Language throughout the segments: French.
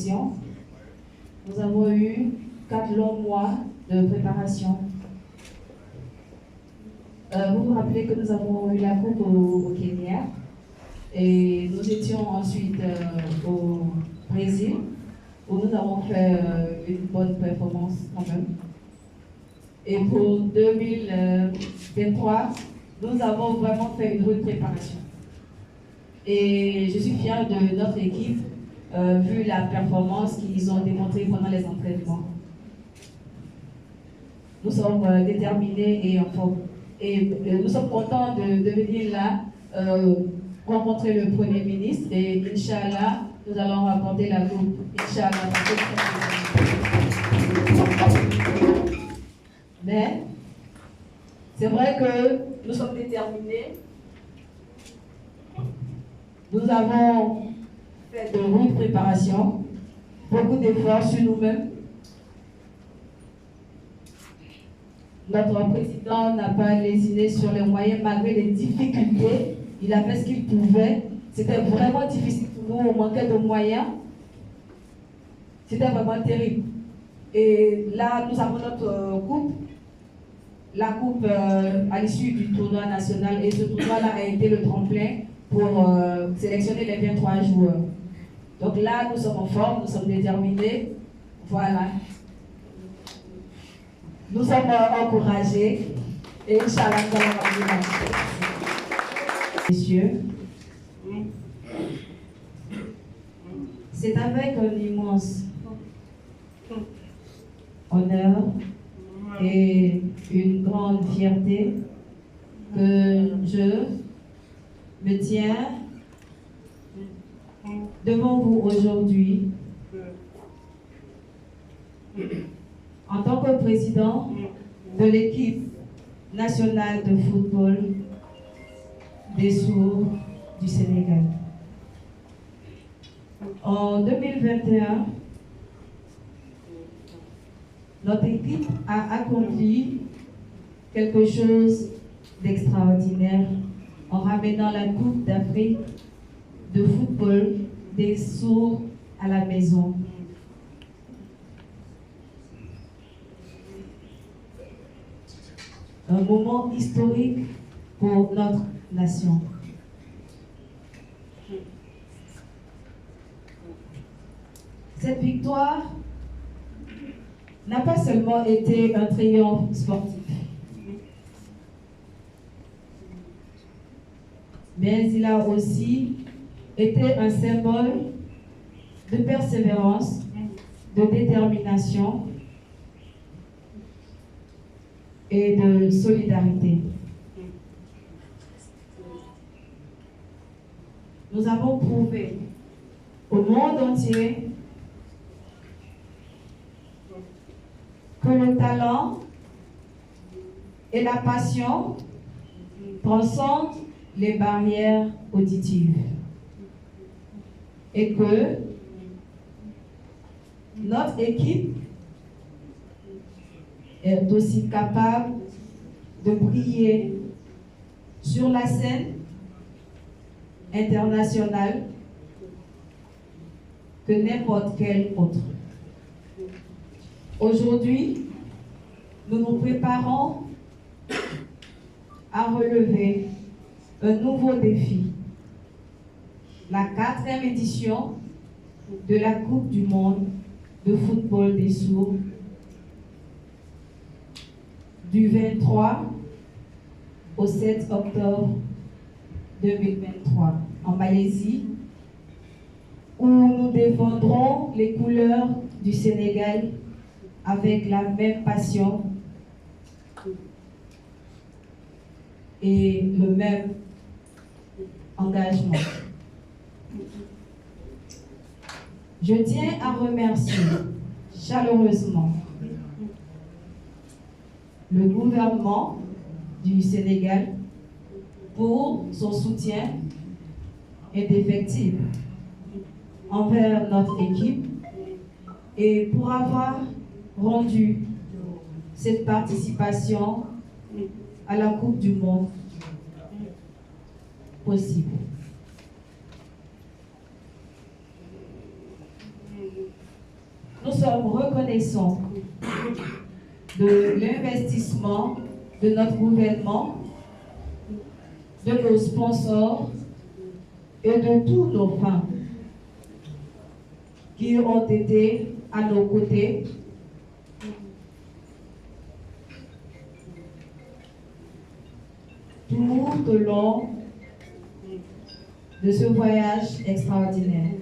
sélection. Nous avons eu 4 longs mois de préparation. Vous vous rappelez que nous avons eu la coupe au Kenya et nous étions ensuite au Brésil où nous avons fait une bonne performance quand même. Et pour 2023, nous avons vraiment fait une bonne préparation. Et je suis fière de notre équipe, vu la performance qu'ils ont démontrée pendant les entraînements. Nous sommes déterminés et en forme. Et nous sommes contents de venir là, rencontrer le Premier ministre et Inch'Allah, nous allons rapporter la coupe. Inch'Allah. Mais c'est vrai que nous sommes déterminés. Nous avons fait de rudes préparations, beaucoup d'efforts sur nous-mêmes. Notre président n'a pas lésiné sur les moyens malgré les difficultés. Il a fait ce qu'il pouvait. C'était vraiment difficile pour nous, on manquait de moyens. C'était vraiment terrible. Et là, nous avons notre coupe. La coupe à l'issue du tournoi national. Et ce tournoi-là a été le tremplin pour sélectionner les 23 joueurs. Donc là, nous sommes en forme, nous sommes déterminés. Voilà. Nous sommes encouragés et Inch'Allah, nous allons revenir. Messieurs, c'est avec un immense honneur et une grande fierté que je me tiens devant vous aujourd'hui en tant que président de l'équipe nationale de football des sourds du Sénégal. En 2021, notre équipe a accompli quelque chose d'extraordinaire en ramenant la Coupe d'Afrique de football des sourds à la maison. Un moment historique pour notre nation. Cette victoire n'a pas seulement été un triomphe sportif, mais il a aussi été un symbole de persévérance, de détermination et de solidarité. Nous avons prouvé au monde entier que le talent et la passion transcendent les barrières auditives et que notre équipe est aussi capable de briller sur la scène internationale que n'importe quel autre. Aujourd'hui, nous nous préparons à relever un nouveau défi, la 4e édition de la Coupe du monde de football des sourds du 23 au 7 octobre 2023 en Malaisie, où nous défendrons les couleurs du Sénégal avec la même passion et le même engagement. Je tiens à remercier chaleureusement le gouvernement du Sénégal pour son soutien indéfectible envers notre équipe et pour avoir rendu cette participation à la Coupe du monde possible. Nous sommes reconnaissants de l'investissement de notre gouvernement, de nos sponsors et de tous nos fans qui ont été à nos côtés tout au long de ce voyage extraordinaire.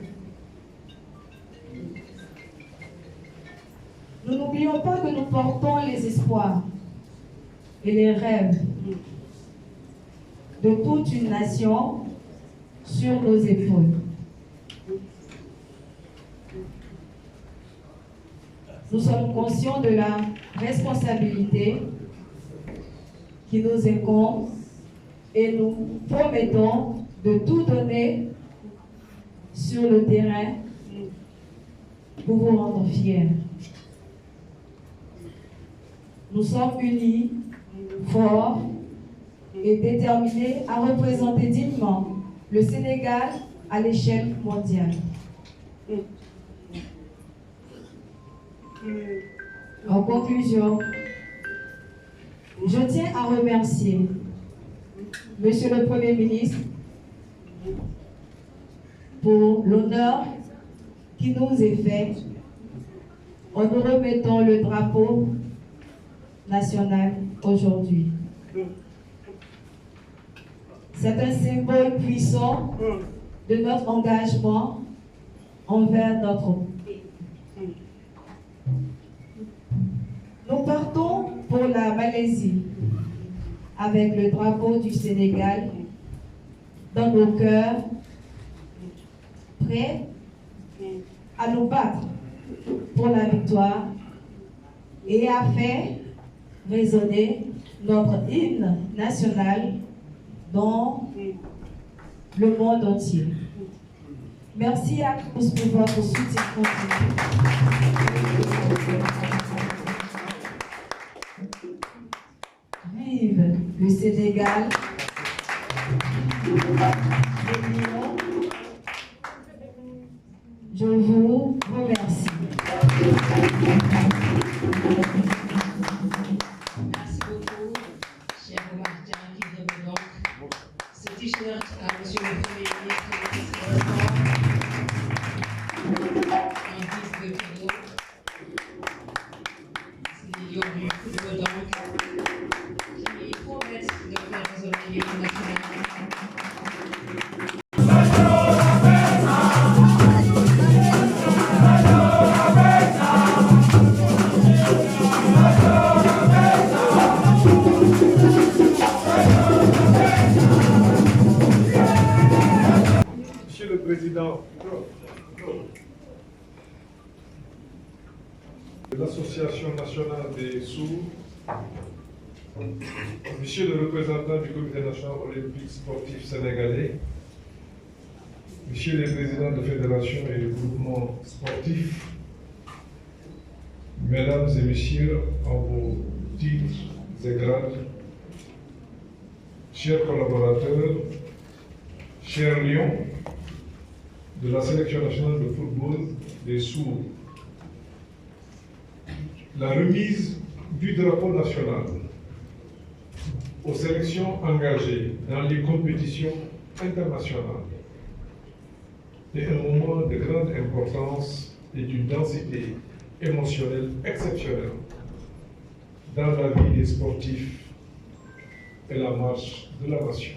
Nous n'oublions pas que nous portons les espoirs et les rêves de toute une nation sur nos épaules. Nous sommes conscients de la responsabilité qui nous incombe et nous promettons de tout donner sur le terrain pour vous rendre fiers. Nous sommes unis, forts et déterminés à représenter dignement le Sénégal à l'échelle mondiale. En conclusion, je tiens à remercier Monsieur le Premier ministre pour l'honneur qui nous est fait en nous remettant le drapeau national aujourd'hui. C'est un symbole puissant de notre engagement envers notre pays. Nous partons pour la Malaisie avec le drapeau du Sénégal dans nos cœurs, prêts à nous battre pour la victoire et à faire résonner notre hymne national dans le monde entier. Merci à tous pour votre soutien continu. Vive le Sénégal. Je vous remercie. Merci beaucoup, cher Martin, qui donne donc ce t-shirt à Monsieur le Premier ministre en guise de cadeau. C'est Yobu Koudou donc, qui promet de faire résonner l'hymne national. Monsieur le Président de l'Association nationale des sourds, Monsieur le représentant du Comité national olympique sportif sénégalais, Monsieur les présidents de fédérations et de groupements sportifs, Mesdames et Messieurs, en vos titres et grades, chers collaborateurs, chers lions de la sélection nationale de football des sourds, la remise du drapeau national aux sélections engagées dans les compétitions internationales est un moment de grande importance et d'une densité émotionnelle exceptionnelle dans la vie des sportifs et la marche de la nation.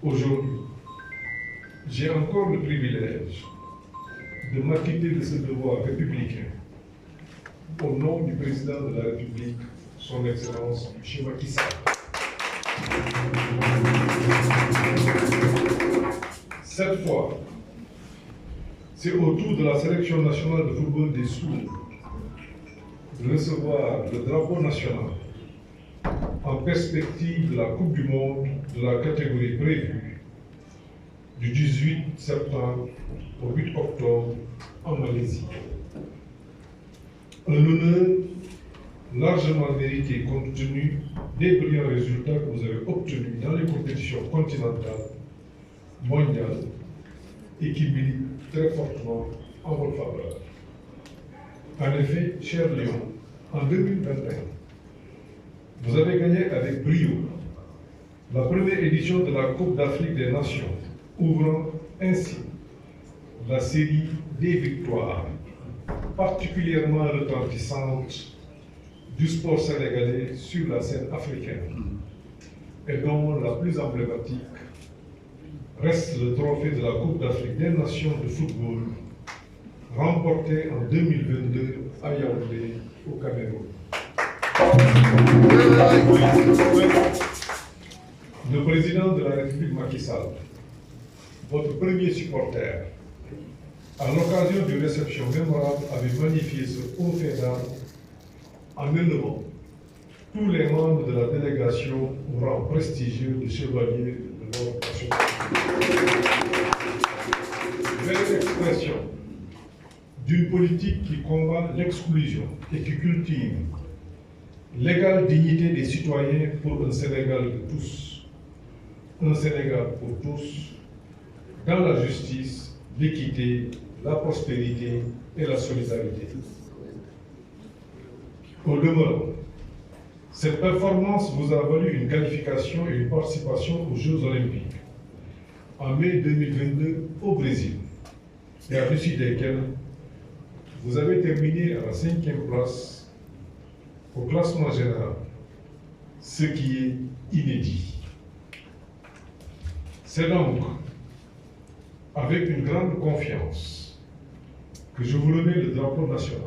Aujourd'hui, j'ai encore le privilège de m'acquitter de ce devoir républicain au nom du président de la République, son Excellence M. Macky Sall. Cette fois, c'est au tour de la sélection nationale de football des sourds de recevoir le drapeau national en perspective de la Coupe du Monde de la catégorie prévue du 18 septembre au 8 octobre en Malaisie. Un honneur largement mérité compte tenu des brillants résultats que vous avez obtenus dans les compétitions continentales, mondiales et qui militent très fortement en votre faveur. En effet, cher Lyon, en 2021, vous avez gagné avec brio la première édition de la Coupe d'Afrique des Nations, ouvrant ainsi la série des victoires particulièrement retentissantes du sport sénégalais sur la scène africaine, et dont la plus emblématique reste le trophée de la Coupe d'Afrique des Nations de football, remporté en 2022 à Yaoundé, au Cameroun. Le président de la République Macky Sall, votre premier supporter, à l'occasion d'une réception mémorable, avait magnifié ce haut fait d'armes en élevant tous les membres de la délégation au rang prestigieux de chevalier de l'ordre national. Belle expression d'une politique qui combat l'exclusion et qui cultive l'égale dignité des citoyens pour un Sénégal de tous. Un Sénégal pour tous, dans la justice, l'équité, la prospérité et la solidarité. Au demeurant, cette performance vous a valu une qualification et une participation aux Jeux Olympiques en mai 2022 au Brésil, et à l'issue desquels vous avez terminé à la 5e place au classement général, ce qui est inédit. C'est donc avec une grande confiance que je vous remets le drapeau national,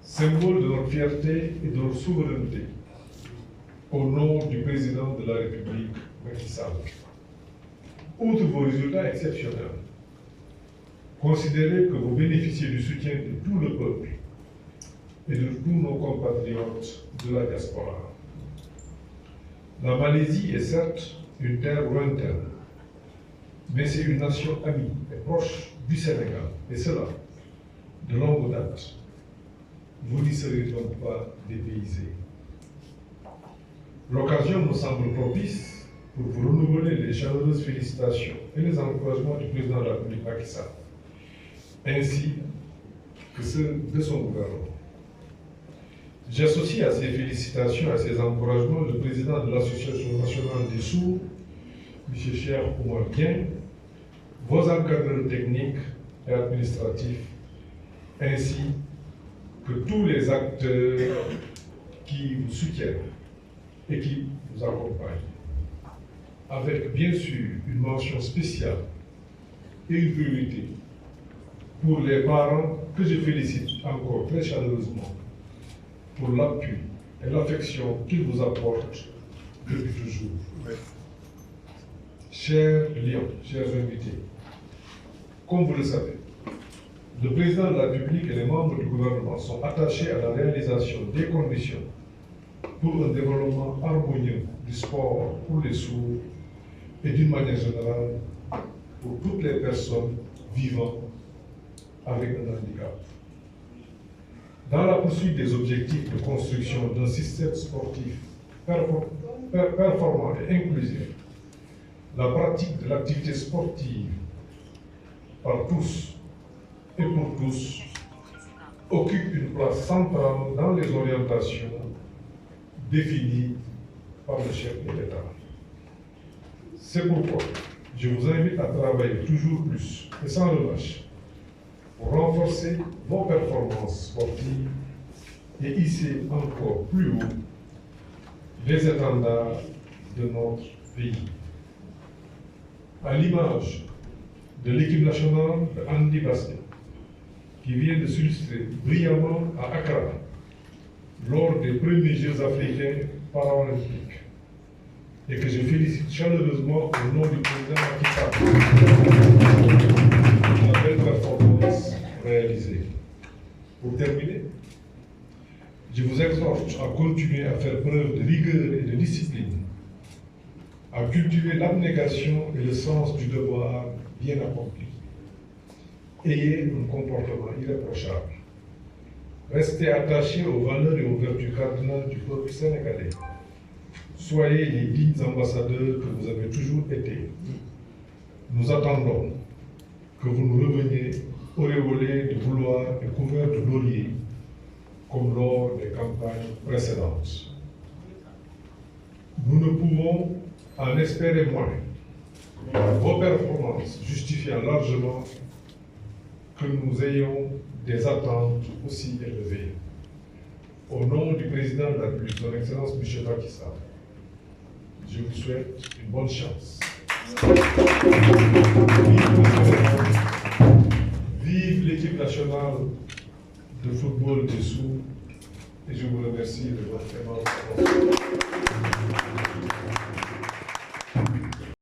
symbole de notre fierté et de notre souveraineté, au nom du président de la République, Macky Sall. Outre vos résultats exceptionnels, considérez que vous bénéficiez du soutien de tout le peuple et de tous nos compatriotes de la diaspora. La Malaisie est certes une terre lointaine, mais c'est une nation amie et proche du Sénégal, et cela de longue date. Vous n'y serez donc pas dépaysés. L'occasion me semble propice pour vous renouveler les chaleureuses félicitations et les encouragements du président de la République Macky Sall, ainsi que ceux de son gouvernement. J'associe à ces félicitations, à ces encouragements, le président de l'Association nationale des sourds, M. Cheikh Oumar Dieng, vos encadreurs techniques et administratifs, ainsi que tous les acteurs qui vous soutiennent et qui vous accompagnent. Avec bien sûr une mention spéciale et une priorité pour les parents que je félicite encore très chaleureusement pour l'appui et l'affection qu'ils vous apportent depuis toujours. Chers Lions, chers invités, comme vous le savez, le président de la République et les membres du gouvernement sont attachés à la réalisation des conditions pour un développement harmonieux du sport pour les sourds et d'une manière générale pour toutes les personnes vivant avec un handicap. Dans la poursuite des objectifs de construction d'un système sportif performant et inclusif, la pratique de l'activité sportive par tous et pour tous occupe une place centrale dans les orientations définies par le chef de l'État. C'est pourquoi je vous invite à travailler toujours plus et sans relâche pour renforcer vos performances sportives et hisser encore plus haut les étendards de notre pays. À l'image de l'équipe nationale de Andy Basket, qui vient de s'illustrer brillamment à Accra lors des premiers Jeux africains paralympiques, et que je félicite chaleureusement au nom du président Macky Sall pour la belle performance réalisée. Pour terminer, je vous exhorte à continuer à faire preuve de rigueur et de discipline, à cultiver l'abnégation et le sens du devoir bien accompli. Ayez un comportement irréprochable. Restez attachés aux valeurs et aux vertus cardinales du peuple sénégalais. Soyez les dignes ambassadeurs que vous avez toujours été. Nous attendons que vous nous reveniez auréolé de vouloir et couvert de lauriers, comme lors des campagnes précédentes. Nous ne pouvons en espérer moins, vos performances justifiant largement que nous ayons des attentes aussi élevées. Au nom du président de la République, son Excellence M. Macky Sall, je vous souhaite une bonne chance. Vive l'équipe nationale de football des Sourds et je vous remercie de votre aimable attention.